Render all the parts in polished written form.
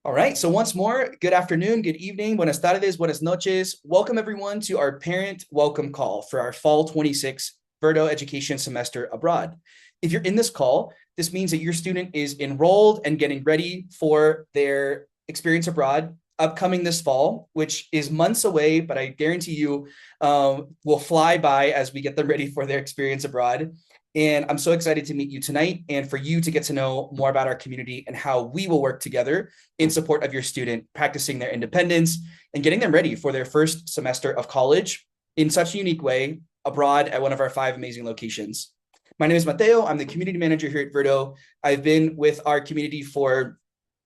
All right, so once more, good afternoon, good evening, buenas tardes, buenas noches. Welcome everyone to our parent welcome call for our Fall 26 Verto Education Semester Abroad. If you're in this call, this means that your student is enrolled and getting ready for their experience abroad upcoming this fall, which is months away, but I guarantee you will fly by as we get them ready for their experience abroad. And I'm so excited to meet you tonight and for you to get to know more about our community and how we will work together in support of your student practicing their independence and getting them ready for their first semester of college in such a unique way abroad at one of our 5 amazing locations. My name is Mateo. I'm the community manager here at Verto. I've been with our community for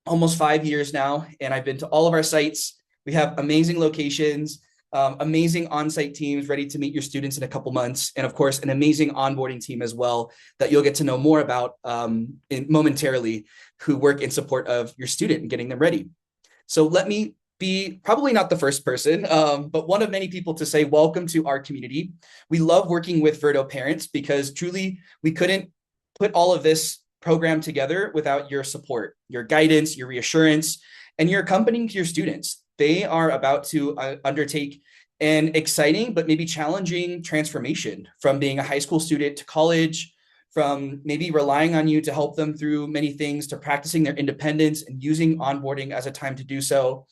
almost 5 years now, and I've been to all of our sites. We have amazing locations, amazing on-site teams ready to meet your students in a couple months, and of course, an amazing onboarding team as well that you'll get to know more about momentarily, who work in support of your student and getting them ready. So let me be probably not the first person, but one of many people to say welcome to our community. We love working with Verto parents because truly we couldn't put all of this program together without your support, your guidance, your reassurance, and your accompanying to your students. They are about to undertake an exciting but maybe challenging transformation from being a high school student to college, from maybe relying on you to help them through many things to practicing their independence and using onboarding as a time to do so.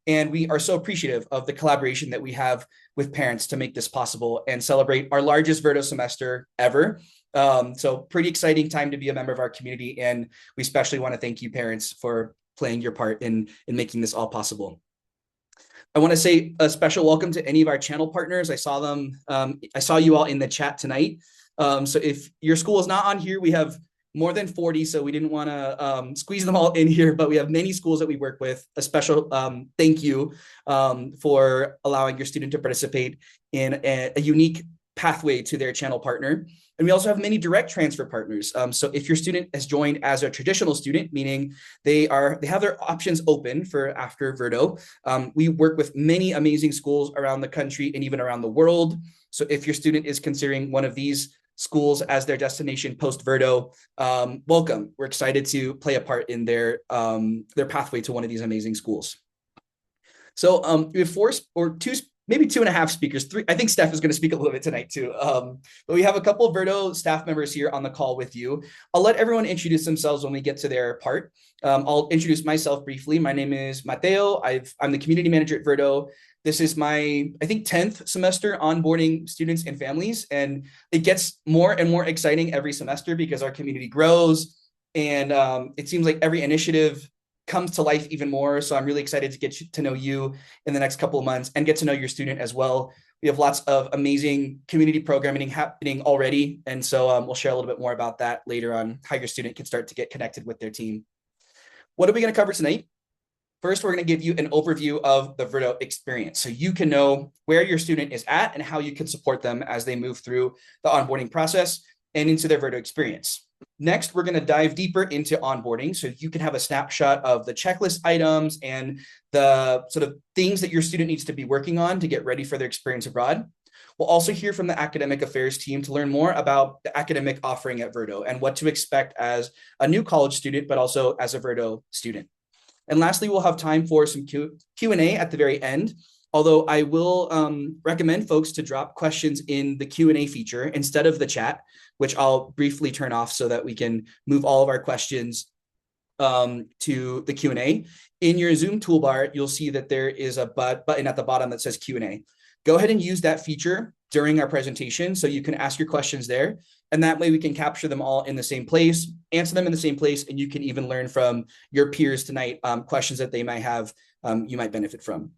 And we are so appreciative of the collaboration that we have with parents to make this possible and celebrate our largest Verto semester ever. So pretty exciting time to be a member of our community. And we especially want to thank you parents for playing your part in making this all possible. I want to say a special welcome to any of our channel partners. I saw them. I saw you all in the chat tonight. So if your school is not on here, we have more than 40, so we didn't want to squeeze them all in here, but we have many schools that we work with. A special thank you for allowing your student to participate in a unique pathway to their channel partner. And we also have many direct transfer partners. So if your student has joined as a traditional student, meaning they have their options open for after Verto, we work with many amazing schools around the country and even around the world. So if your student is considering one of these schools as their destination post Verto, welcome. We're excited to play a part in their pathway to one of these amazing schools. So we have maybe 2.5 speakers. 3. I think Steph is going to speak a little bit tonight too. But we have a couple of Verto staff members here on the call with you. I'll let everyone introduce themselves when we get to their part. I'll introduce myself briefly. My name is Mateo. I'm the community manager at Verto. This is my, I think, 10th semester onboarding students and families. And it gets more and more exciting every semester because our community grows. And it seems like every initiative comes to life even more. So I'm really excited to get to know you in the next couple of months and get to know your student as well. We have lots of amazing community programming happening already. And so we'll share a little bit more about that later on, how your student can start to get connected with their team. What are we going to cover tonight? First, we're going to give you an overview of the Verto experience so you can know where your student is at and how you can support them as they move through the onboarding process and into their Verto experience. Next, we're going to dive deeper into onboarding so you can have a snapshot of the checklist items and the sort of things that your student needs to be working on to get ready for their experience abroad. We'll also hear from the academic affairs team to learn more about the academic offering at Verto and what to expect as a new college student, but also as a Verto student. And lastly, we'll have time for some Q&A at the very end. Although I will recommend folks to drop questions in the Q&A feature instead of the chat, which I'll briefly turn off so that we can move all of our questions to the Q&A. In your Zoom toolbar, you'll see that there is a button at the bottom that says Q&A. Go ahead and use that feature during our presentation so you can ask your questions there. And that way we can capture them all in the same place, answer them in the same place, and you can even learn from your peers tonight questions that they might have, you might benefit from.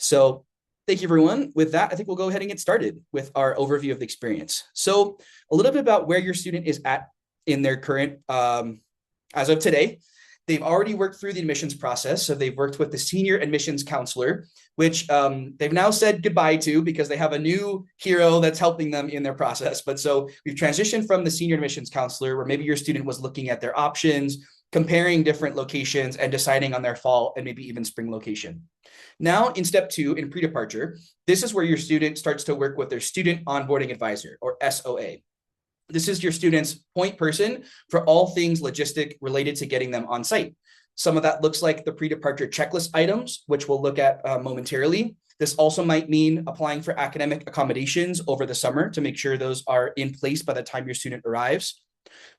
So thank you, everyone. With that, I think we'll go ahead and get started with our overview of the experience. So a little bit about where your student is at in their current, as of today. They've already worked through the admissions process. So they've worked with the senior admissions counselor, which they've now said goodbye to because they have a new hero that's helping them in their process. But so we've transitioned from the senior admissions counselor, where maybe your student was looking at their options, comparing different locations and deciding on their fall and maybe even spring location. Now in step 2 in pre-departure, this is where your student starts to work with their student onboarding advisor, or SOA. This is your student's point person for all things logistic related to getting them on site. Some of that looks like the pre-departure checklist items, which we'll look at momentarily. This also might mean applying for academic accommodations over the summer to make sure those are in place by the time your student arrives.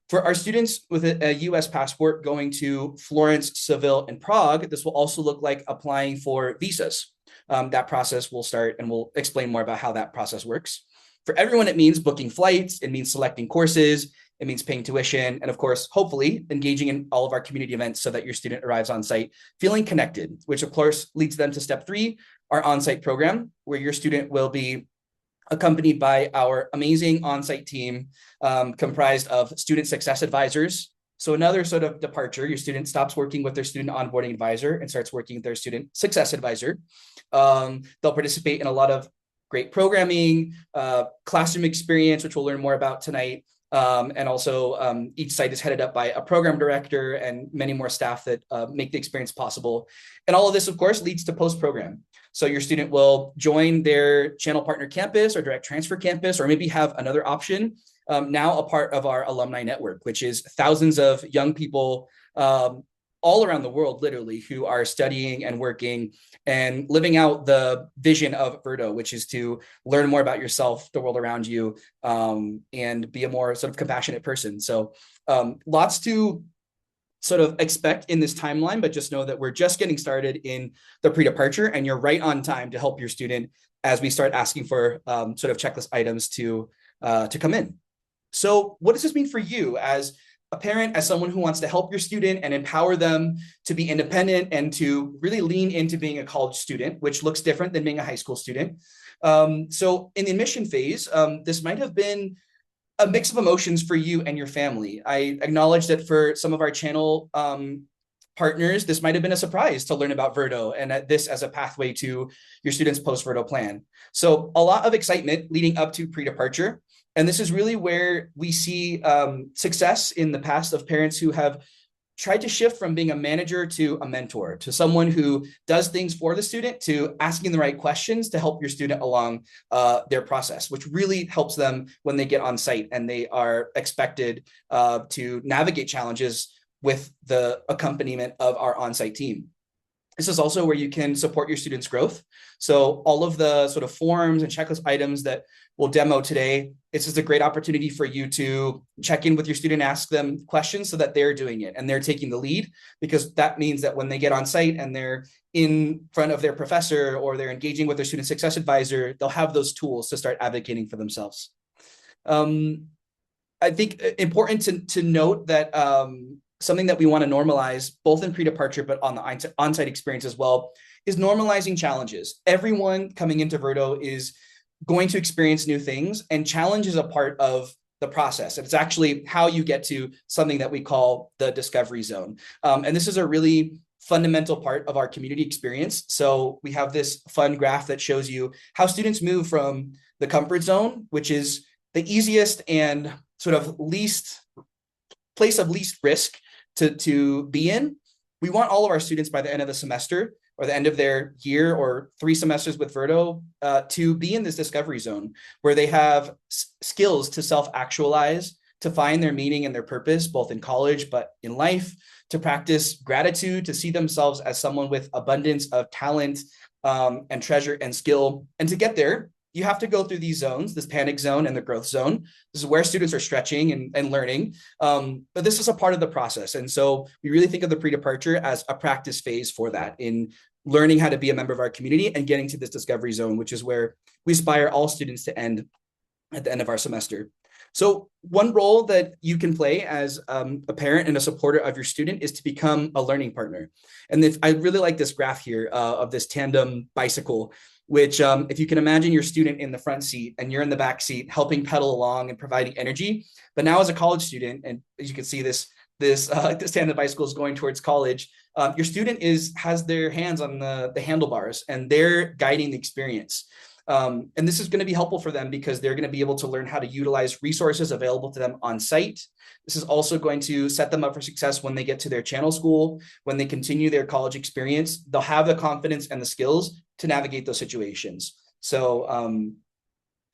For our students with a US passport going to Florence, Seville, and Prague, this will also look like applying for visas. That process will start, and we'll explain more about how that process works. For everyone, it means booking flights, it means selecting courses, it means paying tuition, and of course, hopefully engaging in all of our community events so that your student arrives on site feeling connected, which of course leads them to step 3, our on-site program, where your student will be accompanied by our amazing on-site team comprised of student success advisors. So another sort of departure, your student stops working with their student onboarding advisor and starts working with their student success advisor. They'll participate in a lot of great programming, classroom experience, which we'll learn more about tonight. And also each site is headed up by a program director and many more staff that make the experience possible. And all of this, of course, leads to post-program. So your student will join their channel partner campus or direct transfer campus, or maybe have another option, now a part of our alumni network, which is thousands of young people all around the world, literally, who are studying and working and living out the vision of Verto, which is to learn more about yourself, the world around you, and be a more sort of compassionate person. So lots to sort of expect in this timeline, but just know that we're just getting started in the pre-departure, and you're right on time to help your student as we start asking for sort of checklist items to come in. So what does this mean for you as a parent, as someone who wants to help your student and empower them to be independent and to really lean into being a college student, which looks different than being a high school student? So in the admission phase, this might have been a mix of emotions for you and your family. I acknowledge that for some of our channel partners, this might have been a surprise to learn about Verto and this as a pathway to your students' post-Verto plan. So a lot of excitement leading up to pre-departure. And this is really where we see success in the past of parents who have tried to shift from being a manager to a mentor, to someone who does things for the student, to asking the right questions to help your student along their process, which really helps them when they get on site and they are expected to navigate challenges with the accompaniment of our on-site team. This is also where you can support your students' growth. So all of the sort of forms and checklist items that we'll demo today, it's just a great opportunity for you to check in with your student, ask them questions so that they're doing it and they're taking the lead, because that means that when they get on site and they're in front of their professor or they're engaging with their student success advisor, they'll have those tools to start advocating for themselves. I think important to note that something that we want to normalize both in pre-departure but on the on-site experience as well is normalizing challenges. Everyone coming into Verto is going to experience new things, and challenge is a part of the process. And it's actually how you get to something that we call the discovery zone. And this is a really fundamental part of our community experience. So we have this fun graph that shows you how students move from the comfort zone, which is the easiest and sort of place of least risk to be in. We want all of our students by the end of the semester or the end of their year or 3 semesters with Verto to be in this discovery zone where they have skills to self-actualize, to find their meaning and their purpose, both in college, but in life, to practice gratitude, to see themselves as someone with abundance of talent and treasure and skill. And to get there, you have to go through these zones, this panic zone and the growth zone. This is where students are stretching and learning. But this is a part of the process. And so we really think of the pre-departure as a practice phase for that, in learning how to be a member of our community and getting to this discovery zone, which is where we aspire all students to end at the end of our semester. So one role that you can play as a parent and a supporter of your student is to become a learning partner. And I really like this graph here of this tandem bicycle, which if you can imagine your student in the front seat and you're in the back seat helping pedal along and providing energy. But now as a college student, and as you can see this tandem bicycle is going towards college, your student has their hands on the handlebars and they're guiding the experience. And this is going to be helpful for them because they're going to be able to learn how to utilize resources available to them on site. This is also going to set them up for success when they get to their channel school, when they continue their college experience. They'll have the confidence and the skills to navigate those situations. So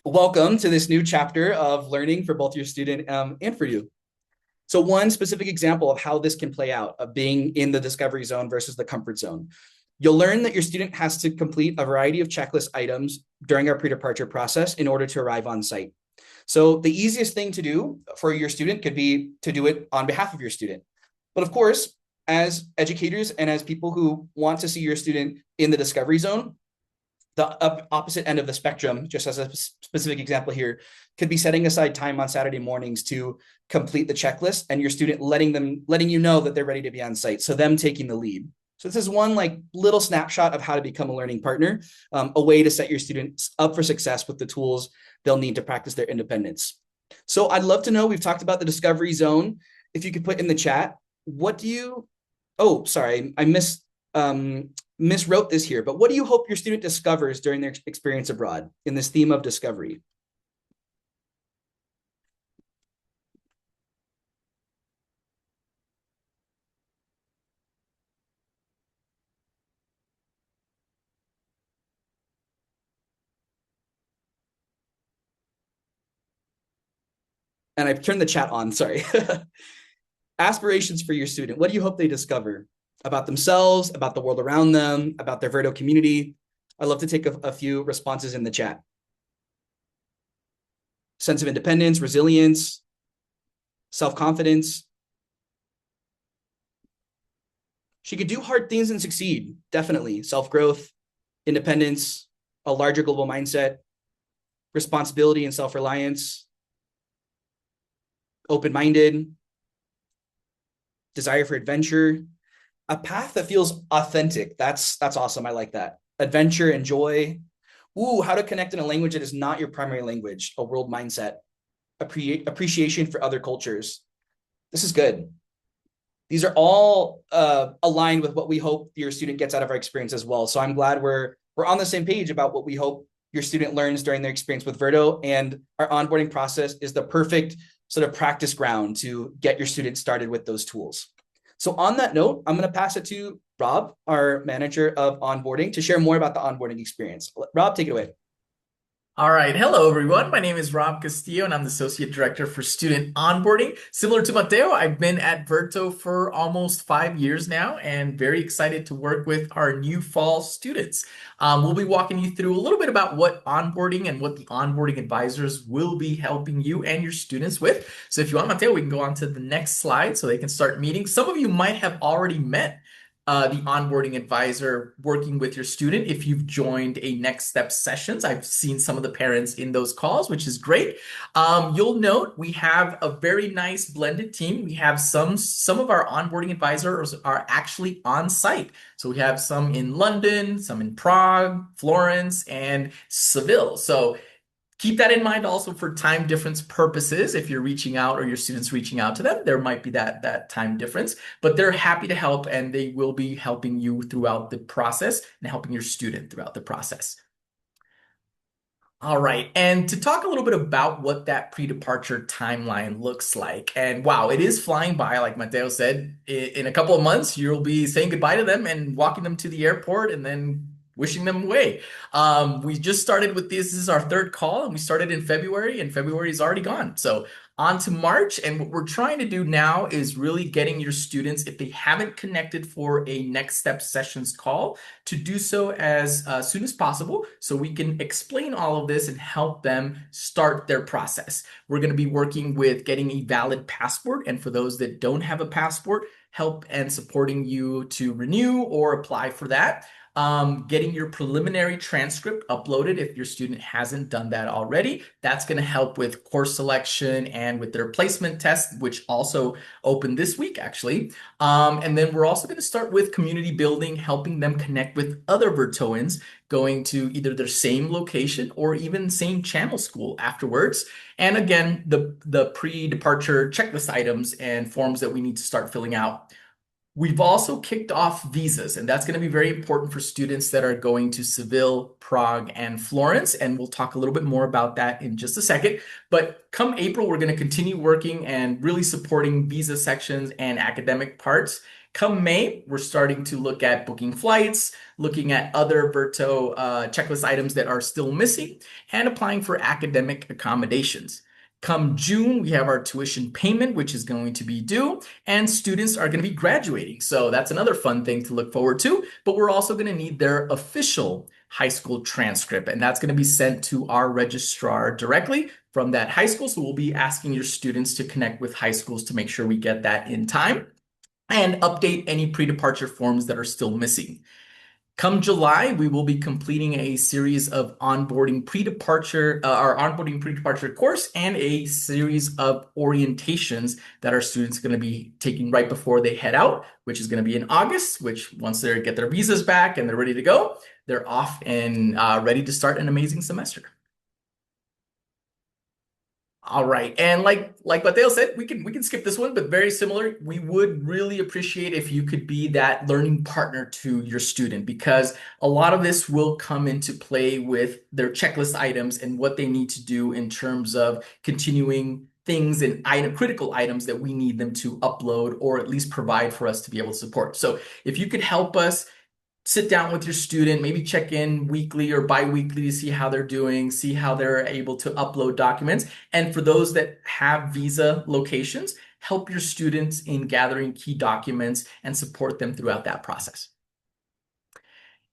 welcome to this new chapter of learning for both your student and for you. So one specific example of how this can play out, of being in the discovery zone versus the comfort zone. You'll learn that your student has to complete a variety of checklist items during our pre-departure process in order to arrive on site. So the easiest thing to do for your student could be to do it on behalf of your student. But of course, as educators and as people who want to see your student in the discovery zone, the opposite end of the spectrum, just as a specific example here, could be setting aside time on Saturday mornings to complete the checklist and your student letting you know that they're ready to be on site. So them taking the lead. So this is one like little snapshot of how to become a learning partner, a way to set your students up for success with the tools they'll need to practice their independence. So I'd love to know, we've talked about the discovery zone. If you could put in the chat, what do you, oh, sorry, I miswrote this here, but what do you hope your student discovers during their experience abroad in this theme of discovery? And I've turned the chat on, sorry. Aspirations for your student. What do you hope they discover about themselves, about the world around them, about their Verto community? I'd love to take a few responses in the chat. Sense of independence, resilience, self-confidence. She could do hard things and succeed, definitely. Self-growth, independence, a larger global mindset, responsibility and self-reliance, open-minded, desire for adventure, a path that feels authentic. That's awesome. I like that. Adventure and joy. Ooh, how to connect in a language that is not your primary language, a world mindset, appreciation for other cultures. This is good. These are all aligned with what we hope your student gets out of our experience as well. So I'm glad we're on the same page about what we hope your student learns during their experience with Verto, and our onboarding process is the perfect sort of practice ground to get your students started with those tools. So on that note, I'm going to pass it to Rob, our manager of onboarding, to share more about the onboarding experience. Rob, take it away. All right. Hello, everyone. My name is Rob Castillo, and I'm the Associate Director for Student Onboarding. Similar to Mateo, I've been at Verto for almost 5 years now and very excited to work with our new fall students. We'll be walking you through a little bit about what onboarding and what the onboarding advisors will be helping you and your students with. So if you want, Mateo, we can go on to the next slide so they can start meeting. Some of you might have already met the onboarding advisor working with your student if you've joined a next step sessions. I've seen some of the parents in those calls, which is great. You'll note we have a very nice blended team. We have some of our onboarding advisors are actually on site. So we have some in London, some in Prague, Florence, and Seville. So keep that in mind also for time difference purposes. If you're reaching out or your students reaching out to them, there might be that time difference, but they're happy to help and they will be helping you throughout the process and helping your student throughout the process. All right, and to talk a little bit about what that pre-departure timeline looks like. And wow, it is flying by, like Mateo said. In a couple of months, you'll be saying goodbye to them and walking them to the airport and then wishing them away. We just started with this. This is our third call, and we started in February, and February is already gone. So on to March, and what we're trying to do now is really getting your students, if they haven't connected for a next step sessions call, to do so as soon as possible so we can explain all of this and help them start their process. We're going to be working with getting a valid passport, and for those that don't have a passport, help and supporting you to renew or apply for that. Getting your preliminary transcript uploaded if your student hasn't done that already. That's going to help with course selection and with their placement test, which also opened this week, actually. And then we're also going to start with community building, helping them connect with other Vertoans going to either their same location or even same channel school afterwards. And again, the pre-departure checklist items and forms that we need to start filling out. We've also kicked off visas, and that's going to be very important for students that are going to Seville, Prague, and Florence. And we'll talk a little bit more about that in just a second. But come April, we're going to continue working and really supporting visa sections and academic parts. Come May, we're starting to look at booking flights, looking at other Verto checklist items that are still missing, and applying for academic accommodations. Come June, we have our tuition payment, which is going to be due, and students are going to be graduating. So that's another fun thing to look forward to. But we're also going to need their official high school transcript, and that's going to be sent to our registrar directly from that high school. So we'll be asking your students to connect with high schools to make sure we get that in time and update any pre-departure forms that are still missing. Come July, we will be completing a series of onboarding pre-departure, our onboarding pre-departure course, and a series of orientations that our students are going to be taking right before they head out, which is going to be in August. Which once they get their visas back and they're ready to go, they're off and ready to start an amazing semester. All right. And like Mateo said, we can skip this one, but very similar. We would really appreciate if you could be that learning partner to your student, because a lot of this will come into play with their checklist items and what they need to do in terms of continuing things and critical items that we need them to upload or at least provide for us to be able to support. So if you could help us sit down with your student, maybe check in weekly or bi-weekly to see how they're doing, see how they're able to upload documents. And for those that have visa locations, help your students in gathering key documents and support them throughout that process.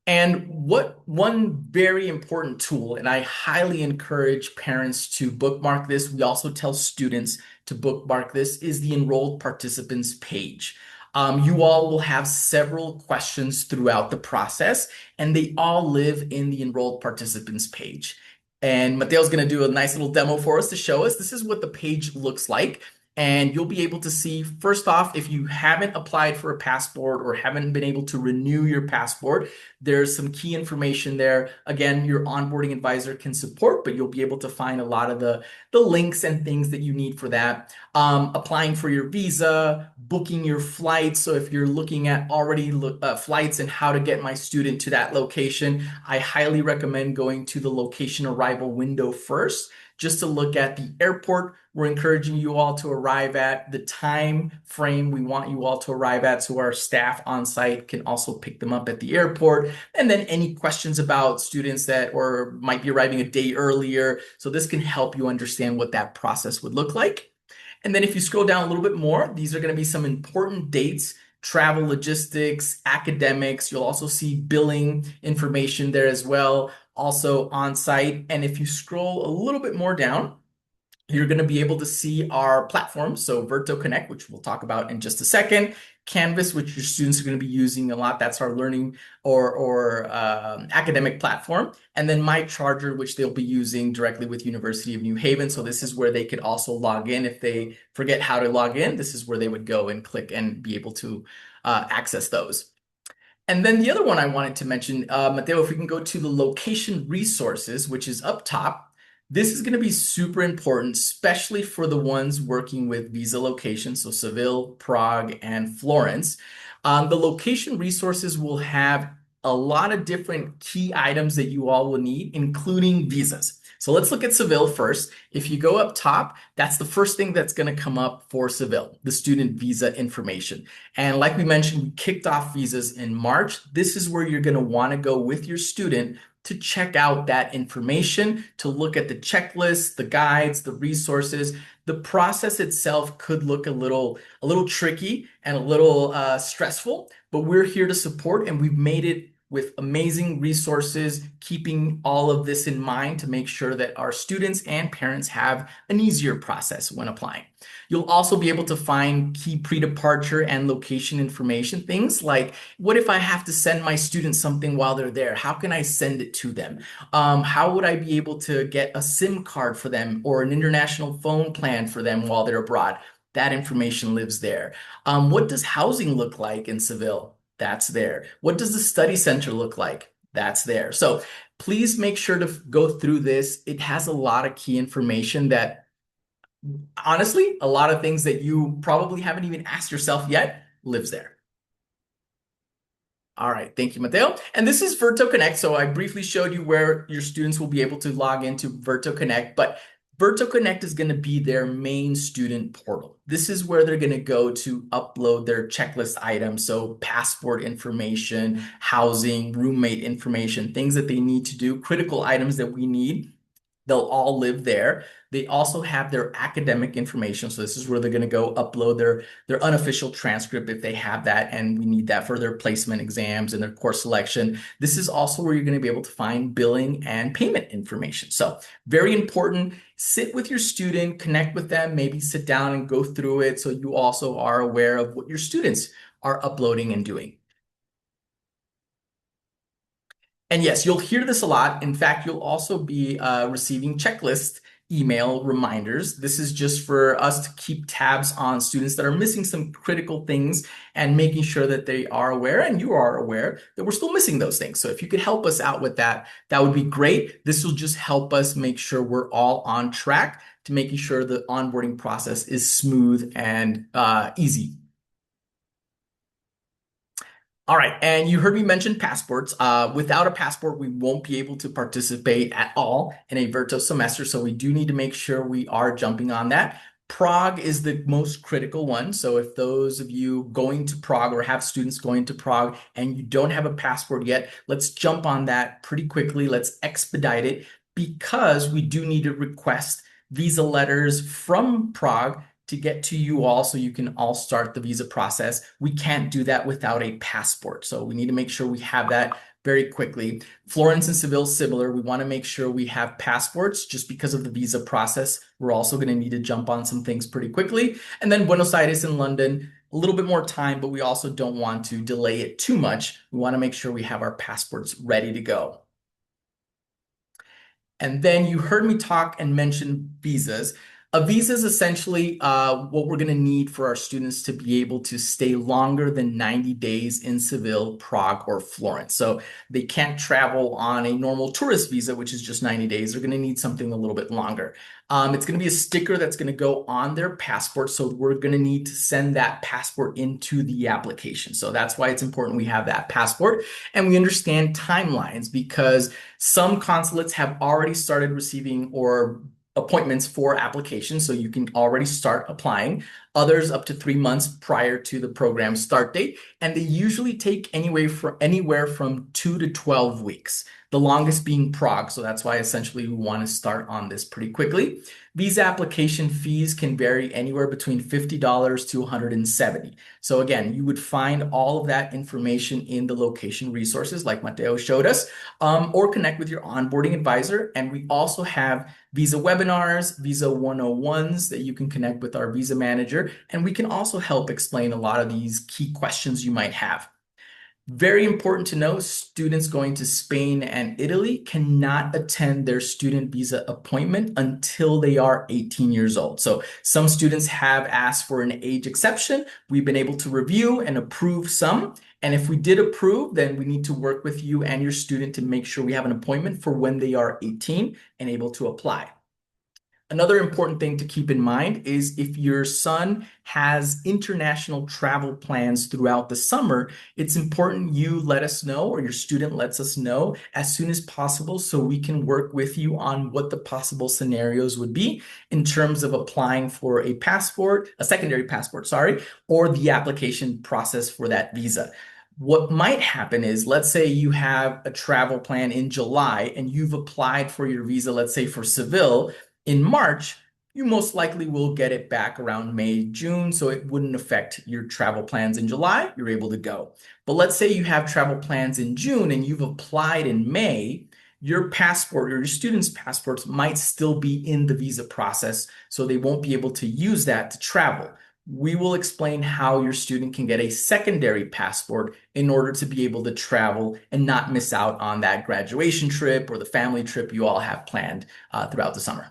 And what one very important tool, and I highly encourage parents to bookmark this, we also tell students to bookmark this, is the enrolled participants page. You all will have several questions throughout the process, and they all live in the enrolled participants page. And Mateo's going to do a nice little demo for us to show us. This is what the page looks like. And you'll be able to see, first off, if you haven't applied for a passport or haven't been able to renew your passport, there's some key information there. Again, your onboarding advisor can support, but you'll be able to find a lot of the links and things that you need for that. Applying for your visa, booking your flights. So if you're looking at already flights and how to get my student to that location, I highly recommend going to the location arrival window first, just to look at the airport we're encouraging you all to arrive at, the time frame we want you all to arrive at, so our staff on site can also pick them up at the airport. And then any questions about students that or might be arriving a day earlier. So this can help you understand what that process would look like. And then if you scroll down a little bit more, these are going to be some important dates: travel logistics, academics. You'll also see billing information there as well, also on site. And if you scroll a little bit more down, you're going to be able to see our platforms. So Verto Connect, which we'll talk about in just a second. Canvas, which your students are going to be using a lot. That's our learning or academic platform. And then My Charger, which they'll be using directly with University of New Haven. So this is where they could also log in. If they forget how to log in, this is where they would go and click and be able to access those. And then the other one I wanted to mention, Mateo, if we can go to the location resources, which is up top. This is going to be super important, especially for the ones working with visa locations, so Seville, Prague, and Florence. The location resources will have a lot of different key items that you all will need, including visas. So let's look at Seville first. If you go up top, that's the first thing that's going to come up for Seville, the student visa information. And like we mentioned, we kicked off visas in March. This is where you're going to want to go with your student to check out that information, to look at the checklist, the guides, the resources. The process itself could look a little tricky and a little stressful, but we're here to support, and we've made it with amazing resources, keeping all of this in mind to make sure that our students and parents have an easier process when applying. You'll also be able to find key pre-departure and location information, things like, what if I have to send my students something while they're there? How can I send it to them? How would I be able to get a SIM card for them or an international phone plan for them while they're abroad? That information lives there. What does housing look like in Seville? That's there. What does the study center look like? That's there. So please make sure to go through this. It has a lot of key information that, honestly, a lot of things that you probably haven't even asked yourself yet lives there. All right, thank you, Mateo. And this is Verto Connect. So I briefly showed you where your students will be able to log into Verto Connect, but Verto Connect is going to be their main student portal. This is where they're going to go to upload their checklist items. So passport information, housing, roommate information, things that they need to do, critical items that we need They'll all live there. They also have their academic information. So this is where they're going to go upload their unofficial transcript if they have that, and we need that for their placement exams and their course selection. This is also where you're going to be able to find billing and payment information. So very important. Sit with your student, connect with them, maybe sit down and go through it so you also are aware of what your students are uploading and doing. And yes, you'll hear this a lot. In fact, you'll also be receiving checklist email reminders. This is just for us to keep tabs on students that are missing some critical things and making sure that they are aware and you are aware that we're still missing those things. So if you could help us out with that, that would be great. This will just help us make sure we're all on track to making sure the onboarding process is smooth and easy. All right, and you heard me mention passports. Without a passport, we won't be able to participate at all in a Verto semester, so we do need to make sure we are jumping on that. Prague is the most critical one. So if those of you going to Prague or have students going to Prague and you don't have a passport yet, let's jump on that pretty quickly. Let's expedite it because we do need to request visa letters from Prague to get to you all so you can all start the visa process. We can't do that without a passport. So we need to make sure we have that very quickly. Florence and Seville, similar. We want to make sure we have passports just because of the visa process. We're also going to need to jump on some things pretty quickly. And then Buenos Aires and London, a little bit more time, but we also don't want to delay it too much. We want to make sure we have our passports ready to go. And then you heard me talk and mention visas. A visa is essentially what we're going to need for our students to be able to stay longer than 90 days in Seville, Prague, or Florence. So they can't travel on a normal tourist visa, which is just 90 days. They're going to need something a little bit longer. It's going to be a sticker that's going to go on their passport. So we're going to need to send that passport into the application. So that's why it's important we have that passport. And we understand timelines because some consulates have already started receiving or appointments for applications, so you can already start applying. Others up to 3 months prior to the program start date, and they usually take anywhere from 2 to 12 weeks. The longest being Prague, so that's why essentially we want to start on this pretty quickly. Visa application fees can vary anywhere between $50 to $170. So again, you would find all of that information in the location resources like Mateo showed us, or connect with your onboarding advisor. And we also have visa webinars, visa 101s that you can connect with our visa manager. And we can also help explain a lot of these key questions you might have. Very important to know, students going to Spain and Italy cannot attend their student visa appointment until they are 18 years old. So some students have asked for an age exception. We've been able to review and approve some. And if we did approve, then we need to work with you and your student to make sure we have an appointment for when they are 18 and able to apply. Another important thing to keep in mind is if your son has international travel plans throughout the summer, it's important you let us know or your student lets us know as soon as possible so we can work with you on what the possible scenarios would be in terms of applying for a passport, a secondary passport, sorry, or the application process for that visa. What might happen is, let's say you have a travel plan in July and you've applied for your visa, let's say for Seville in March, you most likely will get it back around May, June, so it wouldn't affect your travel plans in July. You're able to go. But let's say you have travel plans in June and you've applied in May, your passport or your student's passports might still be in the visa process, so they won't be able to use that to travel. We will explain how your student can get a secondary passport in order to be able to travel and not miss out on that graduation trip or the family trip you all have planned throughout the summer.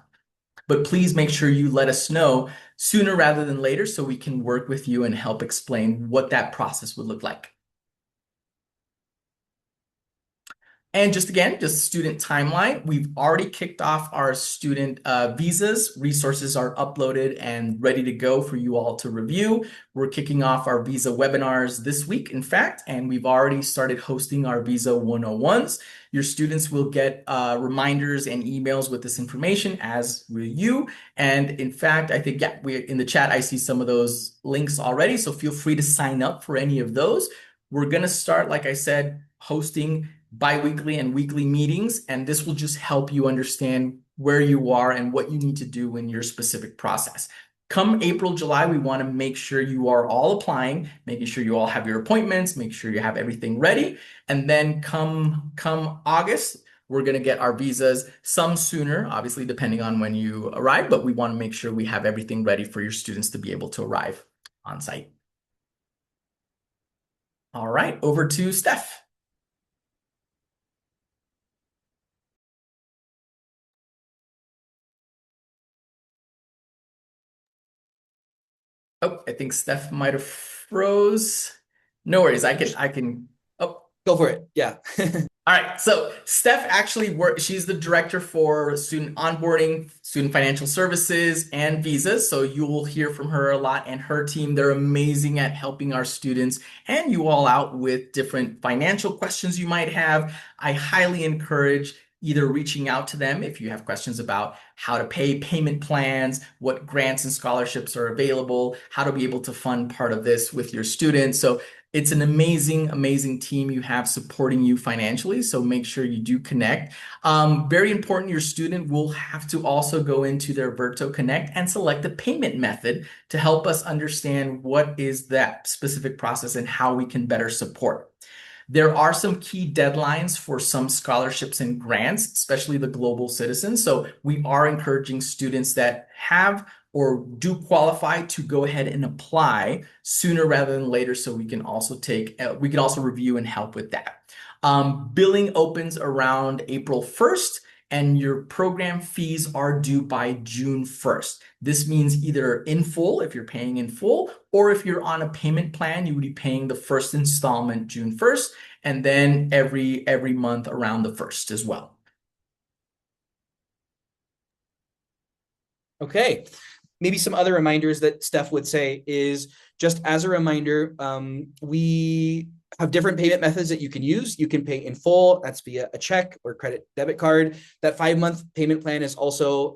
But please make sure you let us know sooner rather than later so we can work with you and help explain what that process would look like. And just again, just student timeline. We've already kicked off our student visas. Resources are uploaded and ready to go for you all to review. We're kicking off our visa webinars this week, in fact, and we've already started hosting our visa 101s. Your students will get reminders and emails with this information, as will you. And in fact, I think, yeah, in the chat, I see some of those links already. So feel free to sign up for any of those. We're going to start, like I said, hosting bi-weekly and weekly meetings, and this will just help you understand where you are and what you need to do in your specific process. Come April, July, we want to make sure you are all applying, making sure you all have your appointments, make sure you have everything ready. And then come August, we're going to get our visas, some sooner, obviously, depending on when you arrive, but we want to make sure we have everything ready for your students to be able to arrive on site. All right, over to Steph. Oh, I think Steph might have froze. No worries, I can. Oh, Go for it. Yeah. all right, so Steph actually works, she's the director for student onboarding, student financial services, and visas. So you will hear from her a lot and her team. They're amazing at helping our students and you all out with different financial questions you might have. I highly encourage either reaching out to them if you have questions about how to pay payment plans, what grants and scholarships are available, how to be able to fund part of this with your students. So it's an amazing, amazing team you have supporting you financially. So make sure you do connect. Very important, your student will have to also go into their Verto Connect and select a payment method to help us understand what is that specific process and how we can better support. There are some key deadlines for some scholarships and grants, especially the global citizens. So we are encouraging students that have or do qualify to go ahead and apply sooner rather than later so we can also review and help with that. Billing opens around April 1st and your program fees are due by June 1st. This means either in full, if you're paying in full, or if you're on a payment plan, you would be paying the first installment June 1st, and then every month around the 1st as well. Okay. Maybe some other reminders that Steph would say is just as a reminder, we have different payment methods that you can use. You can pay in full, that's via a check or credit debit card. That 5-month payment plan is also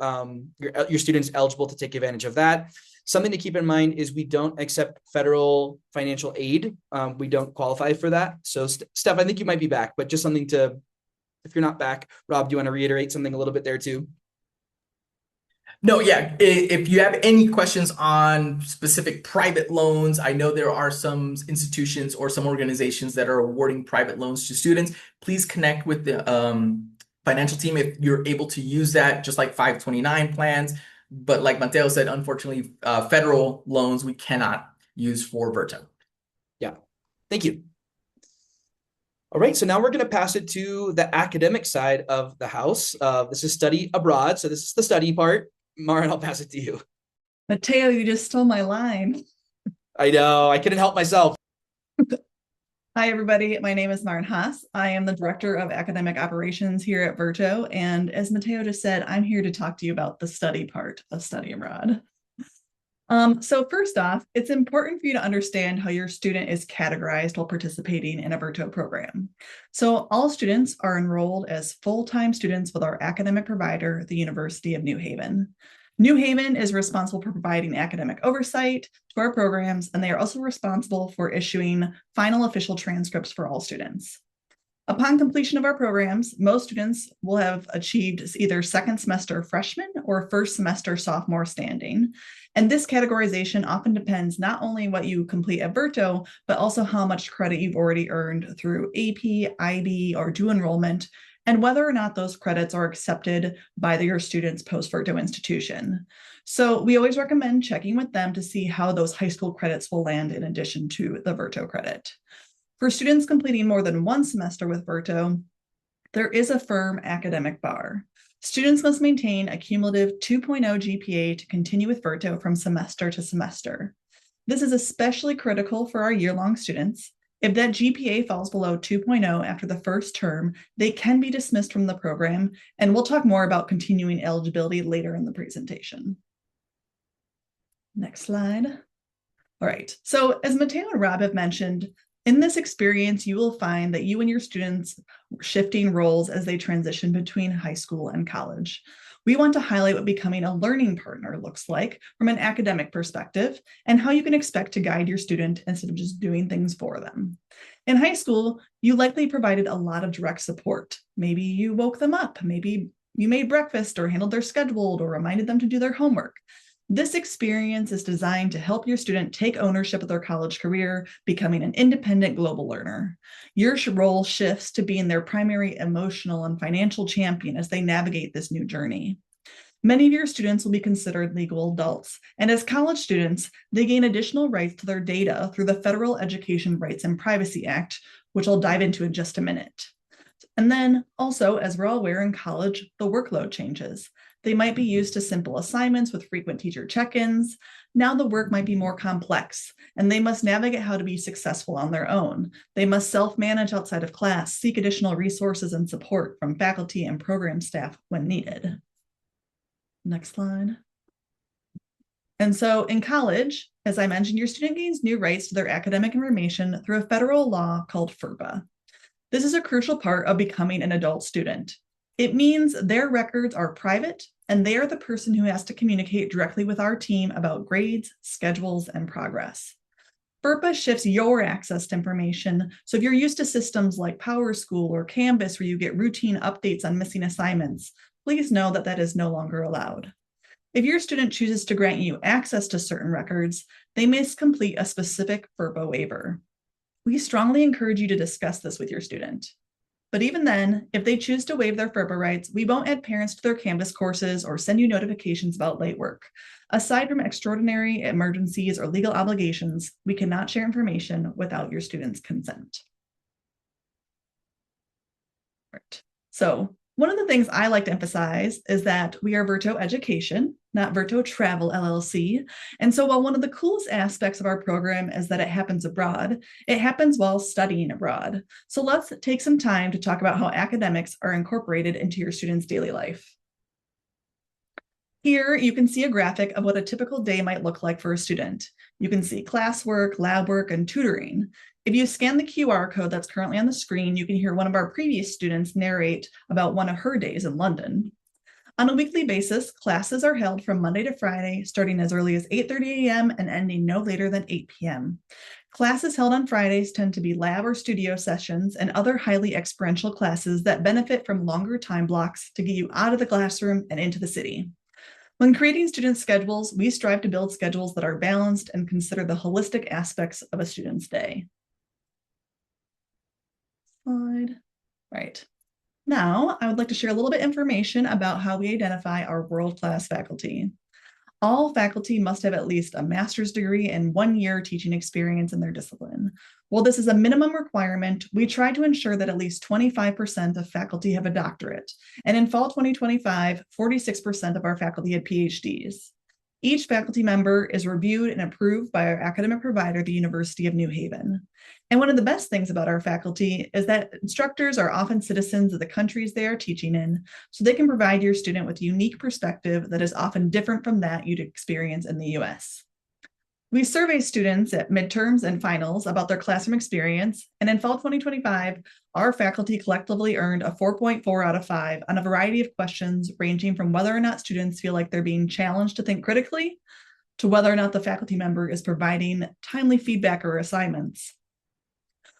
your students eligible to take advantage of that. Something to keep in mind is we don't accept federal financial aid. We don't qualify for that. So Steph, I think you might be back, but just something to, if you're not back, Rob, do you want to reiterate something a little bit there too? No, yeah. If you have any questions on specific private loans, I know there are some institutions or some organizations that are awarding private loans to students. Please connect with the financial team if you're able to use that, just like 529 plans. But like Mateo said, unfortunately, federal loans we cannot use for Verto. Yeah. Thank you. All right, so now we're going to pass it to the academic side of the house. This is study abroad. So this is the study part. Maren, I'll pass it to you. Mateo, you just stole my line. I know, I couldn't help myself. Hi, everybody. My name is Maren Haas. I am the Director of Academic Operations here at Verto. And as Mateo just said, I'm here to talk to you about the study part of study abroad. So first off, it's important for you to understand how your student is categorized while participating in a Verto program. So all students are enrolled as full-time students with our academic provider, the University of New Haven. New Haven is responsible for providing academic oversight to our programs, and they are also responsible for issuing final official transcripts for all students. Upon completion of our programs, most students will have achieved either second semester freshman or first semester sophomore standing. And this categorization often depends not only what you complete at Verto, but also how much credit you've already earned through AP, IB, or due enrollment, and whether or not those credits are accepted by your student's post-Verto institution. So we always recommend checking with them to see how those high school credits will land in addition to the Verto credit. For students completing more than one semester with Verto, there is a firm academic bar. Students must maintain a cumulative 2.0 GPA to continue with Verto from semester to semester. This is especially critical for our year-long students. If that GPA falls below 2.0 after the first term, they can be dismissed from the program, and we'll talk more about continuing eligibility later in the presentation. Next slide. All right, so as Mateo and Rob have mentioned, in this experience, you will find that you and your students are shifting roles as they transition between high school and college. We want to highlight what becoming a learning partner looks like from an academic perspective and how you can expect to guide your student instead of just doing things for them. In high school, you likely provided a lot of direct support. Maybe you woke them up, maybe You made breakfast or handled their schedule or reminded them to do their homework. This experience is designed to help your student take ownership of their college career, becoming an independent global learner. Your role shifts to being their primary emotional and financial champion as they navigate this new journey. Many of your students will be considered legal adults, and as college students, they gain additional rights to their data through the Federal Education Rights and Privacy Act, which I'll dive into in just a minute. And then also, as we're all aware in college, the workload changes. They might be used to simple assignments with frequent teacher check-ins. Now the work might be more complex, and they must navigate how to be successful on their own. They must self-manage outside of class, seek additional resources and support from faculty and program staff when needed. Next slide. And so in college, as I mentioned, your student gains new rights to their academic information through a federal law called FERPA. This is a crucial part of becoming an adult student. It means their records are private, and they are the person who has to communicate directly with our team about grades, schedules, and progress. FERPA shifts your access to information, so if you're used to systems like PowerSchool or Canvas where you get routine updates on missing assignments, please know that that is no longer allowed. If your student chooses to grant you access to certain records, they must complete a specific FERPA waiver. We strongly encourage you to discuss this with your student. But even then, if they choose to waive their FERPA rights, we won't add parents to their Canvas courses or send you notifications about late work. Aside from extraordinary emergencies or legal obligations, we cannot share information without your student's consent. Right. So one of the things I like to emphasize is that we are Verto Education, not Verto Travel LLC. And so while one of the coolest aspects of our program is that it happens abroad, it happens while studying abroad. So let's take some time to talk about how academics are incorporated into your student's daily life. Here, you can see a graphic of what a typical day might look like for a student. You can see classwork, lab work, and tutoring. If you scan the QR code that's currently on the screen, you can hear one of our previous students narrate about one of her days in London. On a weekly basis, classes are held from Monday to Friday, starting as early as 8:30 a.m. and ending no later than 8 p.m. Classes held on Fridays tend to be lab or studio sessions and other highly experiential classes that benefit from longer time blocks to get you out of the classroom and into the city. When creating student schedules, we strive to build schedules that are balanced and consider the holistic aspects of a student's day. Slide. Right. Now, I would like to share a little bit of information about how we identify our world-class faculty. All faculty must have at least a master's degree and 1 year teaching experience in their discipline. While this is a minimum requirement, we try to ensure that at least 25% of faculty have a doctorate. And in fall 2025, 46% of our faculty had PhDs. Each faculty member is reviewed and approved by our academic provider, the University of New Haven. And one of the best things about our faculty is that instructors are often citizens of the countries they are teaching in, so they can provide your student with a unique perspective that is often different from that you'd experience in the US. We survey students at midterms and finals about their classroom experience, and in fall 2025, our faculty collectively earned a 4.4 out of 5 on a variety of questions ranging from whether or not students feel like they're being challenged to think critically, to whether or not the faculty member is providing timely feedback or assignments.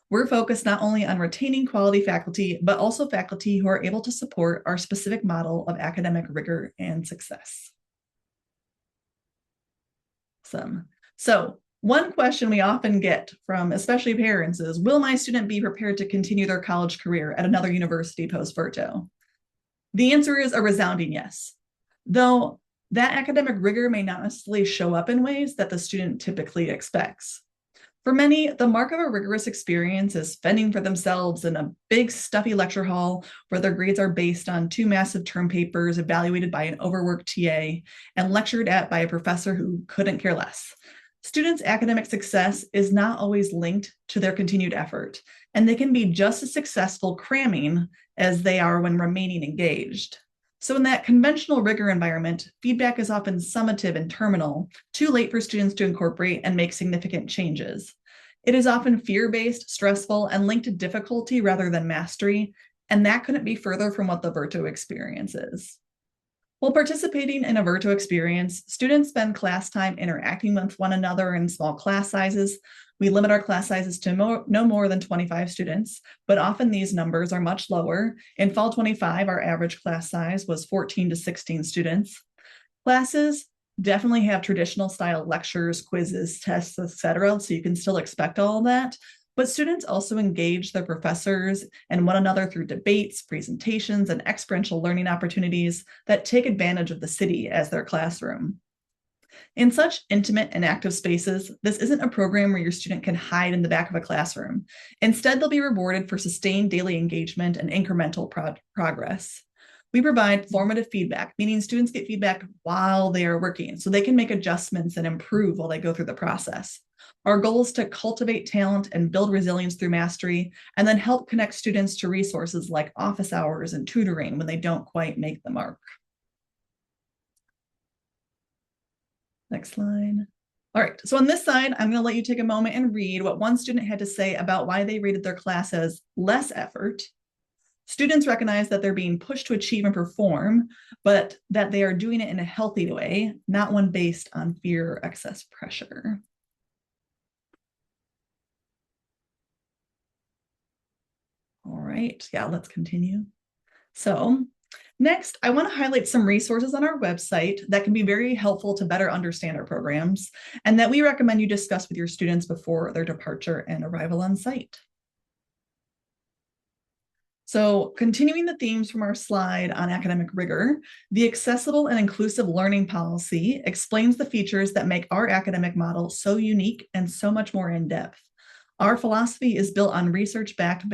We're focused not only on retaining quality faculty, but also faculty who are able to support our specific model of academic rigor and success. Awesome. So one question we often get from especially parents is, will my student be prepared to continue their college career at another university post-Verto? The answer is a resounding yes, though that academic rigor may not necessarily show up in ways that the student typically expects. For many, the mark of a rigorous experience is fending for themselves in a big, stuffy lecture hall where their grades are based on 2 massive term papers evaluated by an overworked TA and lectured at by a professor who couldn't care less. Students' academic success is not always linked to their continued effort, and they can be just as successful cramming as they are when remaining engaged. So in that conventional rigor environment, feedback is often summative and terminal, too late for students to incorporate and make significant changes. It is often fear-based, stressful, and linked to difficulty rather than mastery, and that couldn't be further from what the Verto experience is. While participating in a Verto experience, students spend class time interacting with one another in small class sizes, We limit our class sizes to no more than 25 students, but often these numbers are much lower. In fall 25, our average class size was 14 to 16 students. Classes definitely have traditional style lectures, quizzes, tests, etc. So you can still expect all of that. But students also engage their professors and one another through debates, presentations, and experiential learning opportunities that take advantage of the city as their classroom. In such intimate and active spaces, this isn't a program where your student can hide in the back of a classroom. Instead, they'll be rewarded for sustained daily engagement and incremental progress. We provide formative feedback, meaning students get feedback while they are working, so they can make adjustments and improve while they go through the process. Our goal is to cultivate talent and build resilience through mastery, and then help connect students to resources like office hours and tutoring when they don't quite make the mark. Next slide. All right, so on this side, I'm going to let you take a moment and read what one student had to say about why they rated their class as less effort. Students recognize that they're being pushed to achieve and perform, but that they are doing it in a healthy way, not one based on fear or excess pressure. All right, yeah, let's continue. So next, I want to highlight some resources on our website that can be very helpful to better understand our programs and that we recommend you discuss with your students before their departure and arrival on site. So continuing the themes from our slide on academic rigor, the accessible and inclusive learning policy explains the features that make our academic model so unique and so much more in-depth. Our philosophy is built on research-backed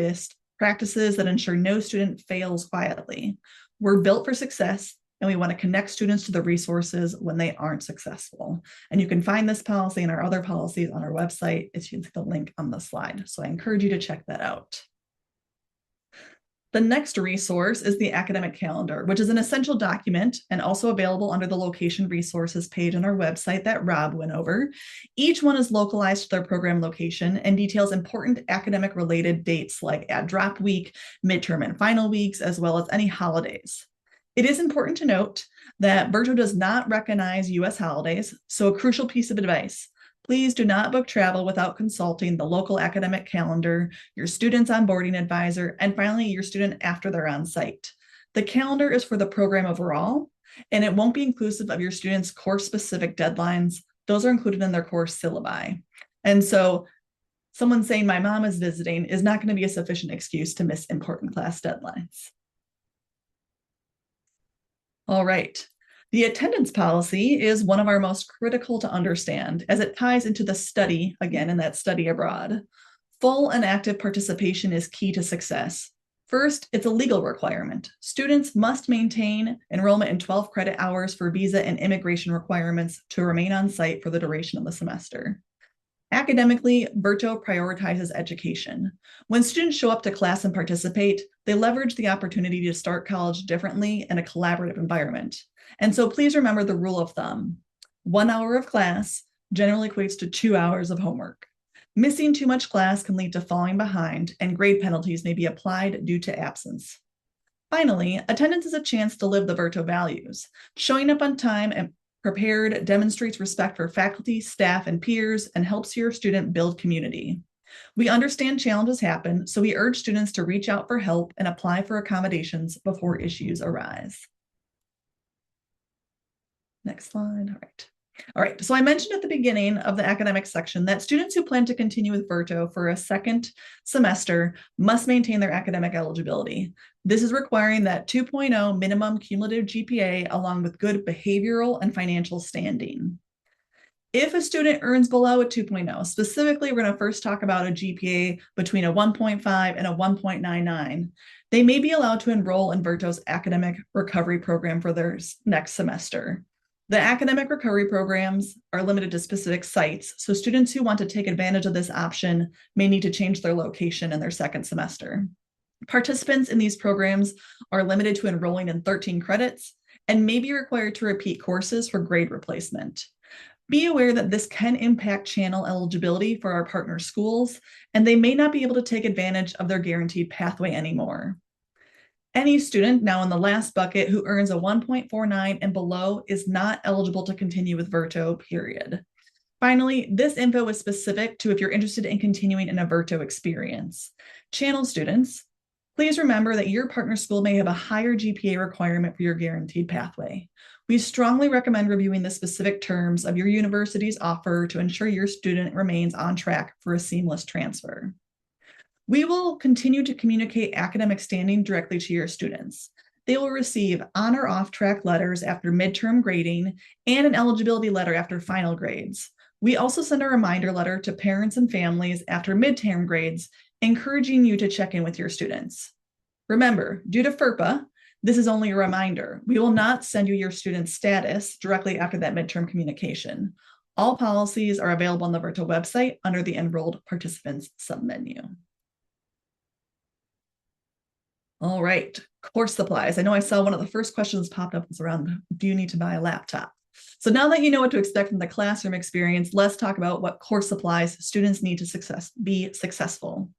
practices that ensure no student fails quietly. We're built for success, and we want to connect students to the resources when they aren't successful. And you can find this policy and our other policies on our website. It's the link on the slide. So I encourage you to check that out. The next resource is the academic calendar, which is an essential document and also available under the location resources page on our website that Rob went over. Each one is localized to their program location and details important academic related dates like add drop week, midterm and final weeks, as well as any holidays. It is important to note that Verto does not recognize US holidays, so a crucial piece of advice. Please do not book travel without consulting the local academic calendar, your student's onboarding advisor, and finally your student after they're on site. The calendar is for the program overall, and it won't be inclusive of your students' course-specific deadlines. Those are included in their course syllabi. And so someone saying my mom is visiting is not going to be a sufficient excuse to miss important class deadlines. All right. The attendance policy is one of our most critical to understand as it ties into the study, again, in that study abroad. Full and active participation is key to success. First, it's a legal requirement. Students must maintain enrollment in 12 credit hours for visa and immigration requirements to remain on site for the duration of the semester. Academically, Verto prioritizes education. When students show up to class and participate, they leverage the opportunity to start college differently in a collaborative environment. And so please remember the rule of thumb. 1 hour of class generally equates to 2 hours of homework. Missing too much class can lead to falling behind, and grade penalties may be applied due to absence. Finally, attendance is a chance to live the Verto values. Showing up on time and prepared demonstrates respect for faculty, staff, and peers, and helps your student build community. We understand challenges happen, so we urge students to reach out for help and apply for accommodations before issues arise. Next slide. All right. So I mentioned at the beginning of the academic section that students who plan to continue with Verto for a second semester must maintain their academic eligibility. This is requiring that 2.0 minimum cumulative GPA along with good behavioral and financial standing. If a student earns below a 2.0, specifically, we're going to first talk about a GPA between a 1.5 and a 1.99. They may be allowed to enroll in Verto's academic recovery program for their next semester. The academic recovery programs are limited to specific sites, so students who want to take advantage of this option may need to change their location in their second semester. Participants in these programs are limited to enrolling in 13 credits and may be required to repeat courses for grade replacement. Be aware that this can impact channel eligibility for our partner schools, and they may not be able to take advantage of their guaranteed pathway anymore. Any student now in the last bucket who earns a 1.49 and below is not eligible to continue with Verto, period. Finally, this info is specific to if you're interested in continuing an Verto experience. Channel students, please remember that your partner school may have a higher GPA requirement for your guaranteed pathway. We strongly recommend reviewing the specific terms of your university's offer to ensure your student remains on track for a seamless transfer. We will continue to communicate academic standing directly to your students. They will receive on or off track letters after midterm grading and an eligibility letter after final grades. We also send a reminder letter to parents and families after midterm grades, encouraging you to check in with your students. Remember, due to FERPA, this is only a reminder. We will not send you your student's status directly after that midterm communication. All policies are available on the Verto website under the Enrolled Participants submenu. All right, course supplies. I know I saw one of the first questions popped up was around, do you need to buy a laptop? So now that you know what to expect from the classroom experience, let's talk about what course supplies students need to be successful.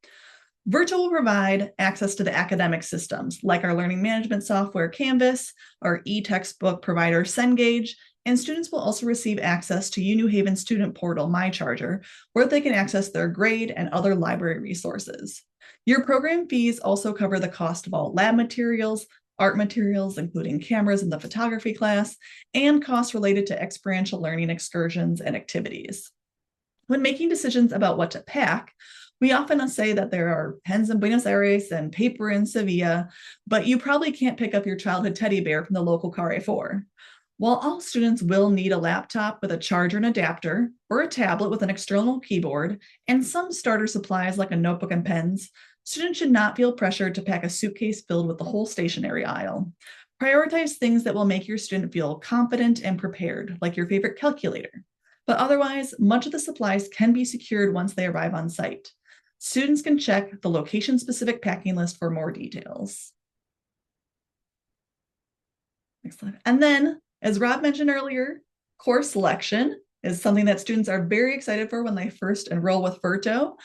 Verto will provide access to the academic systems like our learning management software Canvas, our e-textbook provider Cengage, and students will also receive access to UNew Haven student portal MyCharger, where they can access their grade and other library resources. Your program fees also cover the cost of all lab materials, art materials, including cameras in the photography class, and costs related to experiential learning excursions and activities. When making decisions about what to pack, we often say that there are pens in Buenos Aires and paper in Sevilla, but you probably can't pick up your childhood teddy bear from the local Carrefour. While all students will need a laptop with a charger and adapter, or a tablet with an external keyboard, and some starter supplies like a notebook and pens, students should not feel pressured to pack a suitcase filled with the whole stationery aisle. Prioritize things that will make your student feel confident and prepared, like your favorite calculator. But otherwise, much of the supplies can be secured once they arrive on site. Students can check the location-specific packing list for more details. Next slide. And then, as Rob mentioned earlier, course selection is something that students are very excited for when they first enroll with Verto.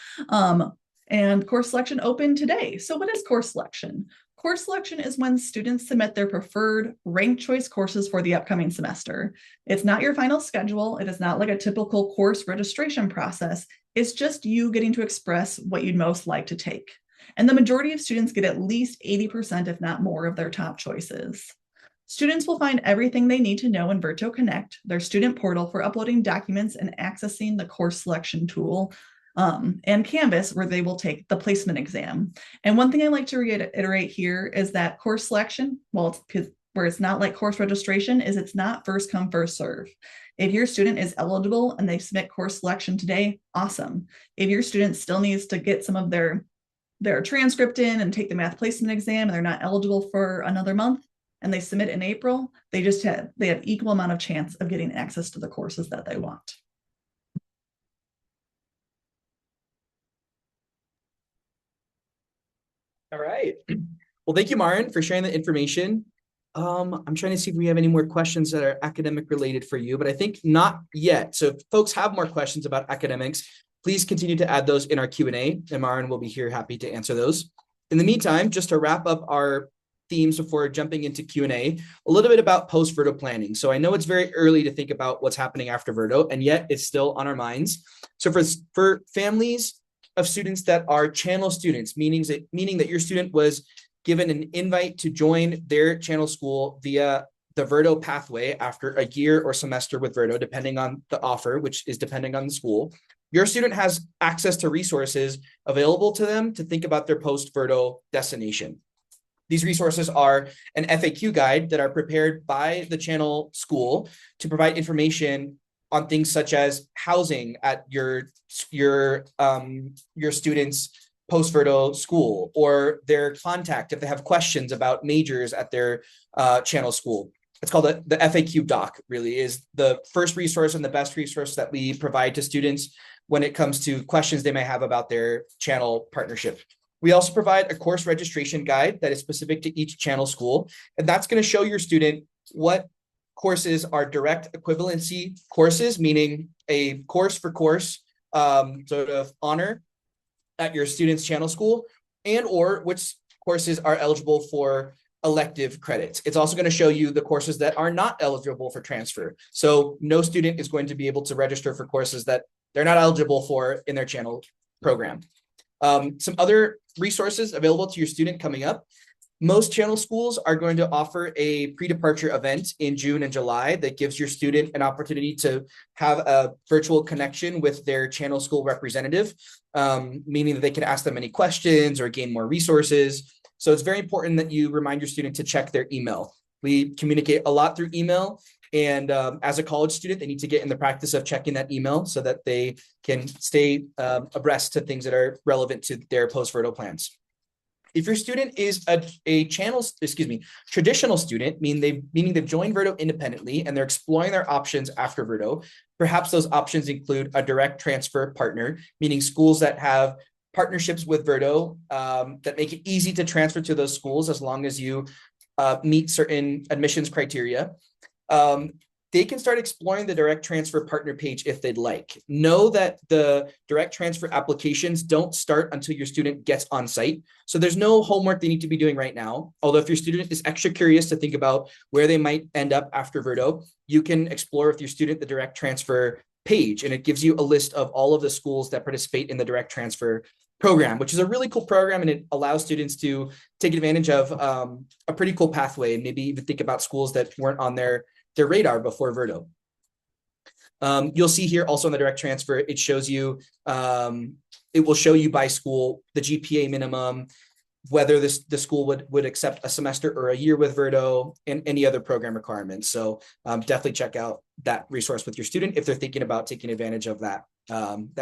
And course selection opened today. So what is course selection? Course selection is when students submit their preferred ranked choice courses for the upcoming semester. It's not your final schedule. It is not like a typical course registration process. It's just you getting to express what you'd most like to take. And the majority of students get at least 80%, if not more, of their top choices. Students will find everything they need to know in Verto Connect, their student portal for uploading documents and accessing the course selection tool, and Canvas, where they will take the placement exam. And one thing I like to reiterate here is that course selection, well, where it's not like course registration, is it's not first come, first serve. If your student is eligible and they submit course selection today, awesome. If your student still needs to get some of their transcript in and take the math placement exam and they're not eligible for another month and they submit in April, they have equal amount of chance of getting access to the courses that they want. All right. Well, thank you, Maren, for sharing the information. I'm trying to see if we have any more questions that are academic related for you, but I think not yet. So if folks have more questions about academics, please continue to add those in our Q&A, and Maren will be here happy to answer those. In the meantime, just to wrap up our themes before jumping into Q&A, a little bit about post-Verto planning. So I know it's very early to think about what's happening after Verto, and yet it's still on our minds. So for families of students that are channel students, meaning that your student was given an invite to join their channel school via the Verto pathway after a year or semester with Verto, depending on the offer, which is depending on the school, your student has access to resources available to them to think about their post-Verto destination. These resources are an FAQ guide that are prepared by the channel school to provide information on things such as housing at your students' post-Verto school, or their contact if they have questions about majors at their channel school. It's called the FAQ doc, really is the first resource and the best resource that we provide to students when it comes to questions they may have about their channel partnership. We also provide a course registration guide that is specific to each channel school, and that's going to show your student what courses are direct equivalency courses, meaning a course for course sort of honor at your student's channel school, and or which courses are eligible for elective credits. It's also going to show you the courses that are not eligible for transfer. So no student is going to be able to register for courses that they're not eligible for in their channel program. Some other resources available to your student coming up. Most channel schools are going to offer a pre-departure event in June and July that gives your student an opportunity to have a virtual connection with their channel school representative, meaning that they can ask them any questions or gain more resources. So it's very important that you remind your student to check their email. We communicate a lot through email, and as a college student, they need to get in the practice of checking that email so that they can stay abreast to things that are relevant to their post-Verto plans. If your student is traditional student, meaning they've joined Verto independently and they're exploring their options after Verto, perhaps those options include a direct transfer partner, meaning schools that have partnerships with Verto that make it easy to transfer to those schools as long as you meet certain admissions criteria. They can start exploring the direct transfer partner page if they'd like. Know that the direct transfer applications don't start until your student gets on site. So there's no homework they need to be doing right now. Although if your student is extra curious to think about where they might end up after Verto, you can explore with your student the direct transfer page, and it gives you a list of all of the schools that participate in the direct transfer program, which is a really cool program, and it allows students to take advantage of a pretty cool pathway and maybe even think about schools that weren't on their radar before Verto. You'll see here also on the direct transfer, it shows you, it will show you by school the GPA minimum, whether the school would accept a semester or a year with Verto, and any other program requirements. So definitely check out that resource with your student if they're thinking about taking advantage of that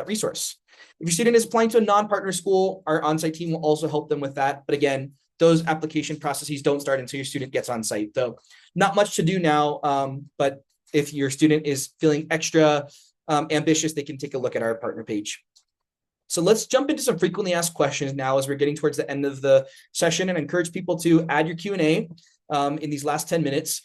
resource. If your student is applying to a non-partner school, our on-site team will also help them with that. But again, those application processes don't start until your student gets on site. Though not much to do now, but if your student is feeling extra ambitious, they can take a look at our partner page. So let's jump into some frequently asked questions now as we're getting towards the end of the session, and encourage people to add your Q&A in these last 10 minutes.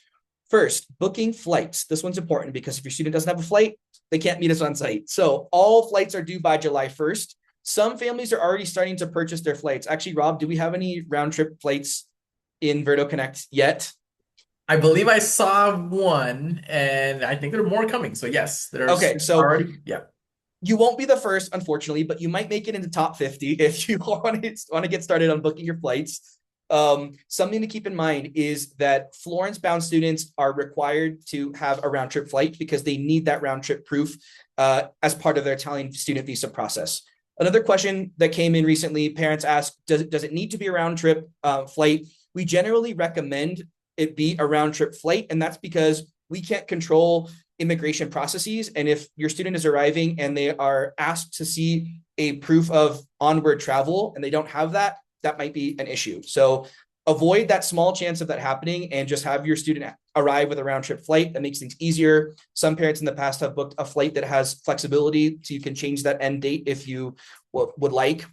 First, booking flights. This one's important because if your student doesn't have a flight, they can't meet us on site. So all flights are due by July 1st. Some families are already starting to purchase their flights. Actually, Rob, do we have any round trip flights in Verto Connect yet? I believe I saw one, and I think there are more coming. So yes, there's okay. So already, yeah. You won't be the first, unfortunately, but you might make it into top 50 if you want to get started on booking your flights. Something to keep in mind is that Florence-bound students are required to have a round trip flight because they need that round trip proof as part of their Italian student visa process. Another question that came in recently, parents asked, does it need to be a round trip flight? We generally recommend it be a round trip flight, and that's because we can't control immigration processes. And if your student is arriving and they are asked to see a proof of onward travel and they don't have that, that might be an issue. So avoid that small chance of that happening and just have your student arrive with a round trip flight. That makes things easier. Some parents in the past have booked a flight that has flexibility, so you can change that end date if you would like.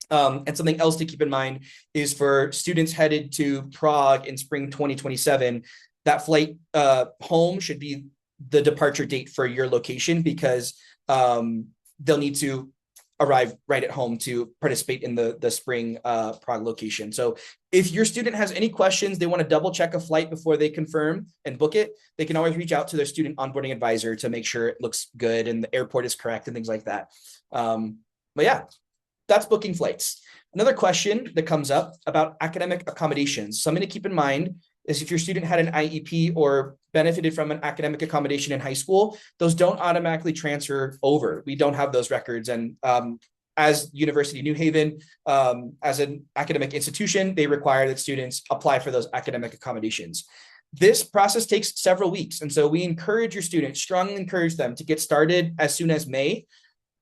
And something else to keep in mind is for students headed to Prague in spring 2027, that flight home should be the departure date for your location, because they'll need to arrive right at home to participate in the spring Prague location. So if your student has any questions, they want to double check a flight before they confirm and book it, they can always reach out to their student onboarding advisor to make sure it looks good and the airport is correct and things like that. But yeah, that's booking flights. Another question that comes up about academic accommodations. Something to keep in mind is if your student had an IEP or benefited from an academic accommodation in high school, those don't automatically transfer over. We don't have those records. And as University of New Haven, as an academic institution, they require that students apply for those academic accommodations. This process takes several weeks. And so we encourage your students, strongly encourage them to get started as soon as May,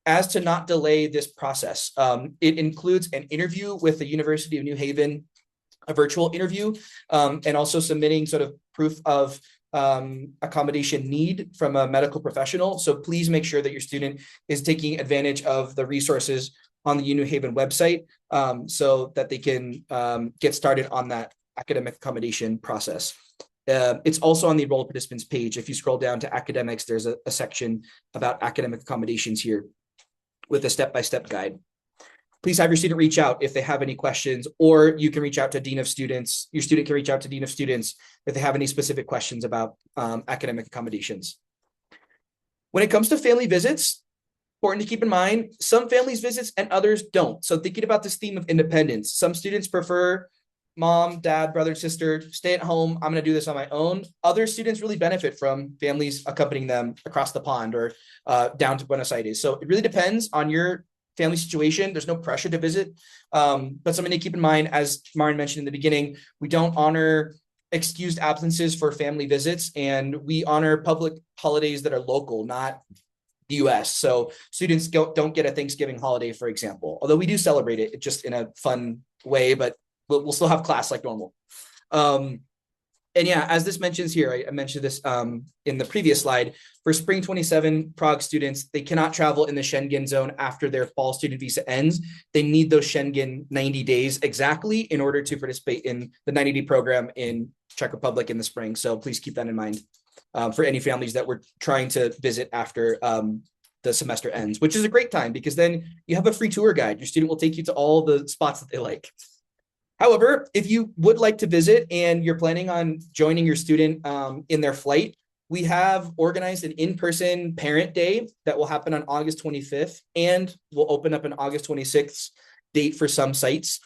as to not delay this process. It includes an interview with the University of New Haven, a virtual interview, and also submitting sort of proof of accommodation need from a medical professional. So please make sure that your student is taking advantage of the resources on the New Haven website so that they can get started on that academic accommodation process. It's also on the enrolled participants page. If you scroll down to academics, there's a section about academic accommodations here with a step-by-step guide. please have your student reach out if they have any questions, or you can reach out to Dean of Students. Your student can reach out to Dean of Students if they have any specific questions about academic accommodations. When it comes to family visits, important to keep in mind, some families visits and others don't. So thinking about this theme of independence, some students prefer mom, dad, brother, sister, stay at home. I'm going to do this on my own. Other students really benefit from families accompanying them across the pond or down to Buenos Aires. So it really depends on your family situation. There's no pressure to visit, but something to keep in mind, as Marin mentioned in the beginning, we don't honor excused absences for family visits, and we honor public holidays that are local, not the US. So students don't get a Thanksgiving holiday, for example, although we do celebrate it just in a fun way, but we'll still have class like normal. And yeah, as this mentions here, I mentioned this in the previous slide, for spring 27 Prague students, they cannot travel in the Schengen zone after their fall student visa ends. They need those Schengen 90 days exactly in order to participate in the 90-day program in Czech Republic in the spring. So please keep that in mind for any families that were trying to visit after the semester ends, which is a great time because then you have a free tour guide. Your student will take you to all the spots that they like. However, if you would like to visit and you're planning on joining your student in their flight, we have organized an in-person parent day that will happen on August 25th and will open up an August 26th date for some sites.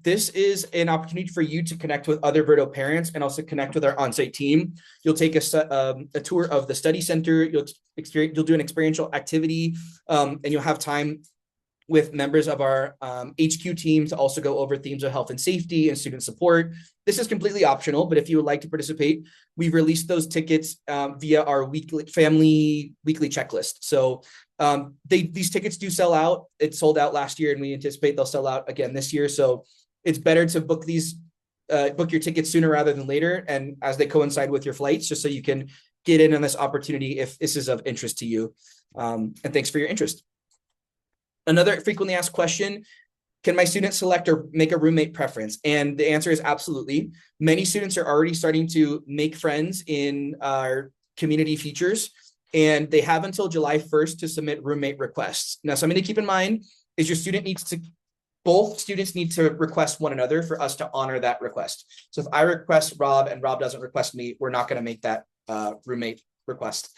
This is an opportunity for you to connect with other Verto parents and also connect with our on-site team. You'll take a tour of the study center. You'll do an experiential activity, and you'll have time with members of our HQ team to also go over themes of health and safety and student support. This is completely optional, but if you would like to participate, we've released those tickets via our family weekly checklist. So these tickets do sell out. It sold out last year, and we anticipate they'll sell out again this year. So it's better to book your tickets sooner rather than later, and as they coincide with your flights, just so you can get in on this opportunity if this is of interest to you. And thanks for your interest. Another frequently asked question, can my student select or make a roommate preference? And the answer is absolutely. Many students are already starting to make friends in our community features, and they have until July 1st to submit roommate requests. Now, something to keep in mind is both students need to request one another for us to honor that request. So if I request Rob and Rob doesn't request me, we're not going to make that roommate request.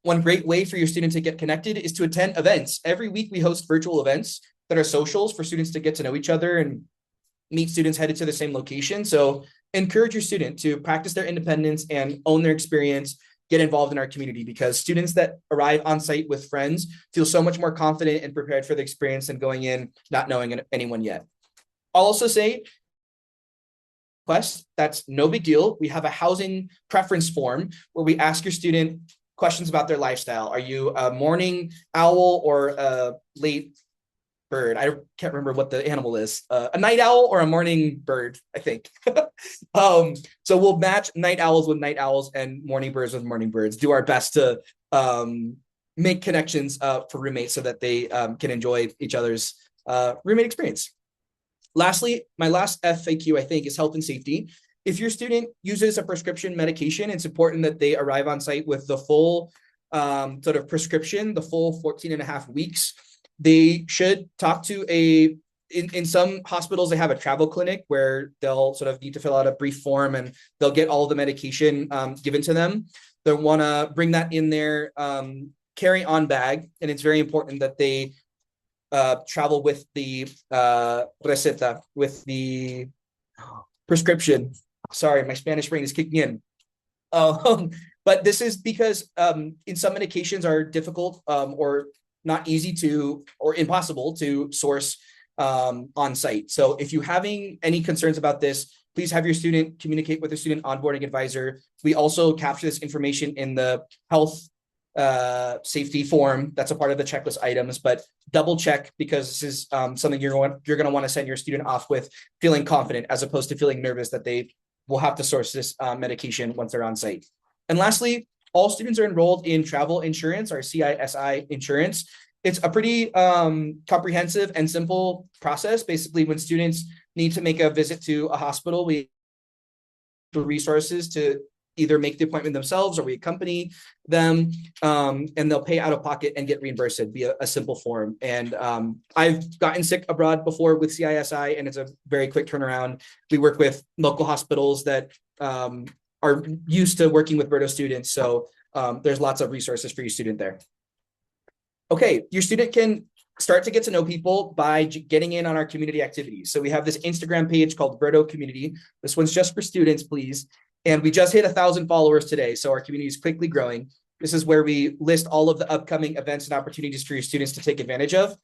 One great way for your student to get connected is to attend events. Every week we host virtual events that are socials for students to get to know each other and meet students headed to the same location. So encourage your student to practice their independence and own their experience, get involved in our community, because students that arrive on site with friends feel so much more confident and prepared for the experience than going in not knowing anyone yet. I'll also say, that's no big deal. We have a housing preference form where we ask your student questions about their lifestyle. Are you a morning owl or a late bird? I can't remember what the animal is. A night owl or a morning bird, I think. So we'll match night owls with night owls and morning birds with morning birds. Do our best to make connections for roommates so that they can enjoy each other's roommate experience. Lastly, my last FAQ, I think, is health and safety. If your student uses a prescription medication, it's important that they arrive on site with the full sort of prescription, the full 14 and a half weeks. They should talk to in some hospitals, they have a travel clinic where they'll sort of need to fill out a brief form and they'll get all the medication given to them. They'll want to bring that in their carry-on bag, and it's very important that they travel with the receta, with the prescription. Sorry, my Spanish brain is kicking in. But this is because in some medications are difficult or not easy to, or impossible to source on site. So if you're having any concerns about this, please have your student communicate with a student onboarding advisor. We also capture this information in the health safety form that's a part of the checklist items, but double check, because this is something you're going to want to send your student off with feeling confident, as opposed to feeling nervous that they will have to source this medication once they're on site. And lastly, all students are enrolled in travel insurance, or CISI insurance. It's a pretty comprehensive and simple process. Basically, when students need to make a visit to a hospital, we have resources to either make the appointment themselves or we accompany them, and they'll pay out of pocket and get reimbursed via a simple form. And I've gotten sick abroad before with CISI, and it's a very quick turnaround. We work with local hospitals that are used to working with Verto students. So there's lots of resources for your student there. Okay, your student can start to get to know people by getting in on our community activities. So we have this Instagram page called Verto Community. This one's just for students, please. And we just hit 1,000 followers today. So our community is quickly growing. This is where we list all of the upcoming events and opportunities for your students to take advantage of.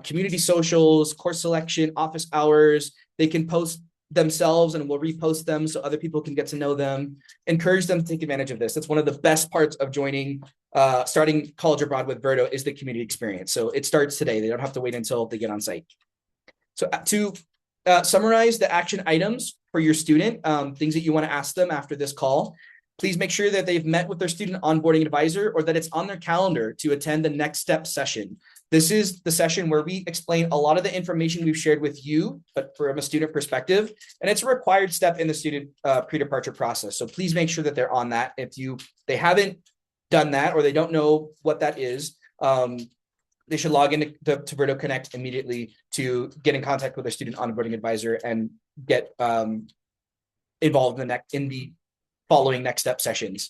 Community socials, course selection, office hours. They can post themselves and we'll repost them so other people can get to know them. Encourage them to take advantage of this. That's one of the best parts of starting college abroad with Verto is the community experience. So it starts today. They don't have to wait until they get on site. So to summarize the action items for your student, things that you want to ask them after this call, please make sure that they've met with their student onboarding advisor or that it's on their calendar to attend the next step session. This is the session where we explain a lot of the information we've shared with you, but from a student perspective, and it's a required step in the student pre-departure process. So please make sure that they're on that. If they haven't done that or they don't know what that is, they should log into to Verto Connect immediately to get in contact with their student onboarding advisor and get involved in the following next step sessions.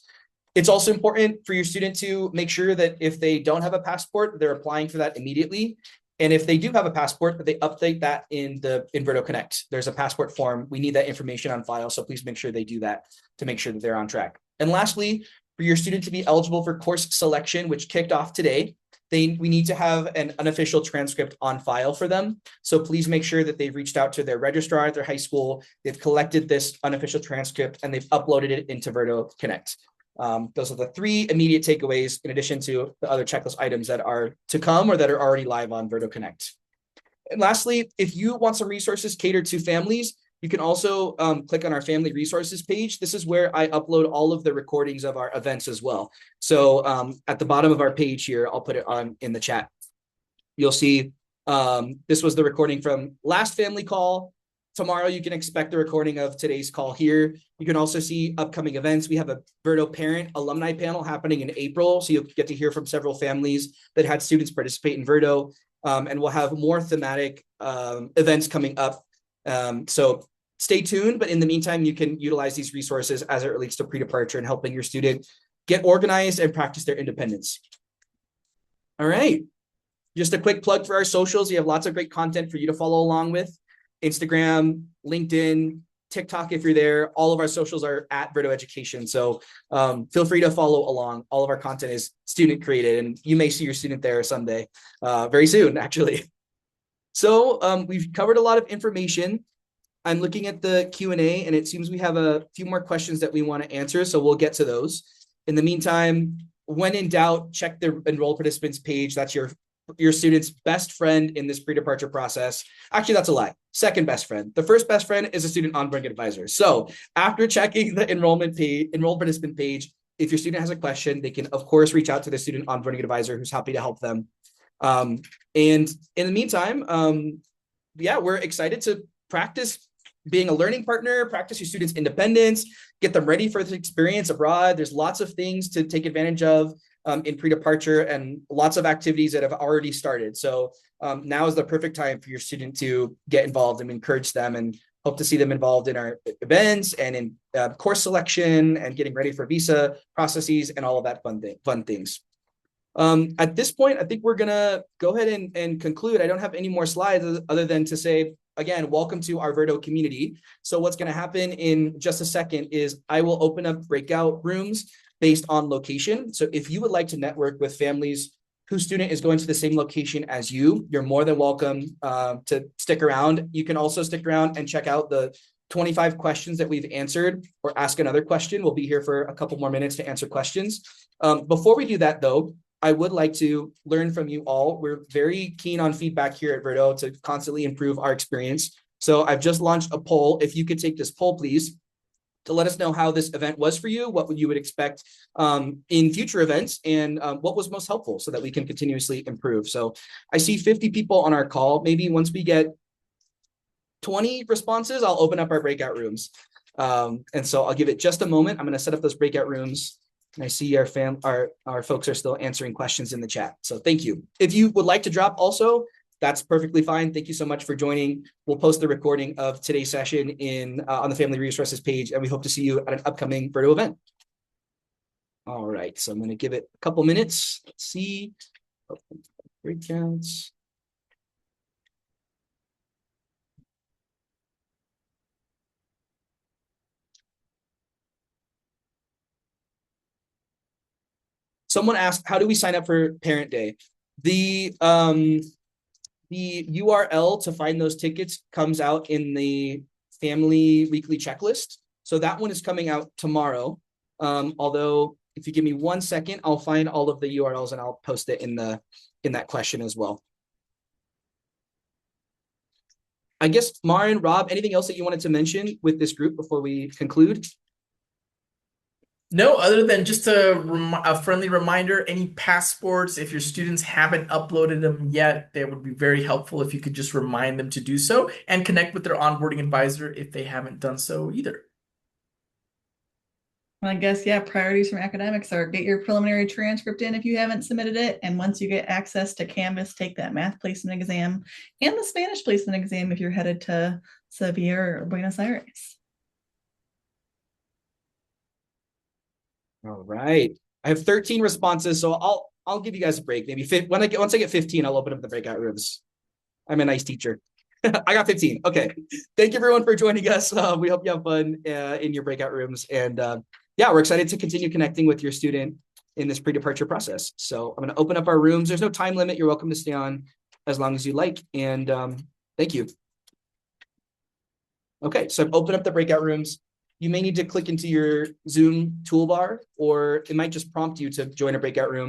It's also important for your student to make sure that if they don't have a passport, they're applying for that immediately. And if they do have a passport, that they update that in Verto Connect. There's a passport form. We need that information on file. So please make sure they do that to make sure that they're on track. And lastly, for your student to be eligible for course selection, which kicked off today, we need to have an unofficial transcript on file for them. So please make sure that they've reached out to their registrar at their high school, they've collected this unofficial transcript, and they've uploaded it into Verto Connect. Those are the 3 immediate takeaways in addition to the other checklist items that are to come or that are already live on Verto Connect. And lastly, if you want some resources catered to families, you can also click on our family resources page. This is where I upload all of the recordings of our events as well. So at the bottom of our page here, I'll put it on in the chat. You'll see this was the recording from last family call. Tomorrow, you can expect the recording of today's call here. You can also see upcoming events. We have a Verto Parent Alumni Panel happening in April. So you'll get to hear from several families that had students participate in Verto. And we'll have more thematic events coming up. So stay tuned. But in the meantime, you can utilize these resources as it relates to pre-departure and helping your student get organized and practice their independence. All right. Just a quick plug for our socials. We have lots of great content for you to follow along with. Instagram, LinkedIn, TikTok, if you're there. All of our socials are at Verto Education. So feel free to follow along. All of our content is student created, and you may see your student there someday, very soon, actually. So we've covered a lot of information. I'm looking at the Q&A, and it seems we have a few more questions that we want to answer, so we'll get to those. In the meantime, when in doubt, check the Enroll Participants page. That's your student's best friend in this pre-departure process. Actually, that's a lie. Second best friend. The first best friend is a student onboarding advisor. So after checking the enrolled participant page, if your student has a question, they can, of course, reach out to the student onboarding advisor who's happy to help them. And in the meantime, we're excited to practice being a learning partner, practice your students' independence, get them ready for this experience abroad. There's lots of things to take advantage of in pre-departure and lots of activities that have already started. So now is the perfect time for your student to get involved, and encourage them, and hope to see them involved in our events and in course selection and getting ready for visa processes and all of that fun things. At this point, I think we're gonna go ahead and conclude. I don't have any more slides other than to say, again, welcome to our Verto community. So what's gonna happen in just a second is I will open up breakout rooms based on location. So if you would like to network with families whose student is going to the same location as you, you're more than welcome to stick around. You can also stick around and check out the 25 questions that we've answered, or ask another question. We'll be here for a couple more minutes to answer questions. Before we do that though, I would like to learn from you all. We're very keen on feedback here at Verto to constantly improve our experience. So I've just launched a poll. If you could take this poll, please, to let us know how this event was for you, what you would expect in future events, and what was most helpful so that we can continuously improve. So I see 50 people on our call. Maybe once we get 20 responses, I'll open up our breakout rooms. And so I'll give it just a moment. I'm going to set up those breakout rooms. And I see our folks are still answering questions in the chat. So thank you. If you would like to drop also, that's perfectly fine. Thank you so much for joining. We'll post the recording of today's session on the Family Resources page, and we hope to see you at an upcoming Verto event. All right, so I'm going to give it a couple minutes. Let's see. Breakouts. Someone asked, how do we sign up for Parent Day? The URL to find those tickets comes out in the Family Weekly Checklist. So that one is coming out tomorrow. Although if you give me 1 second, I'll find all of the URLs and I'll post it in that question as well. I guess, Marin, Rob, anything else that you wanted to mention with this group before we conclude? No, other than just a friendly reminder, any passports, if your students haven't uploaded them yet, they would be very helpful if you could just remind them to do so and connect with their onboarding advisor if they haven't done so either. I guess, yeah, priorities from academics are get your preliminary transcript in if you haven't submitted it. And once you get access to Canvas, take that math placement exam and the Spanish placement exam if you're headed to Sevilla or Buenos Aires. All right. I have 13 responses, so I'll give you guys a break. Maybe once I get 15, I'll open up the breakout rooms. I'm a nice teacher. I got 15. Okay. Thank you everyone for joining us. We hope you have fun in your breakout rooms. And yeah, we're excited to continue connecting with your student in this pre-departure process. So I'm going to open up our rooms. There's no time limit. You're welcome to stay on as long as you like. And thank you. Okay, so I've opened up the breakout rooms. You may need to click into your Zoom toolbar, or it might just prompt you to join a breakout room.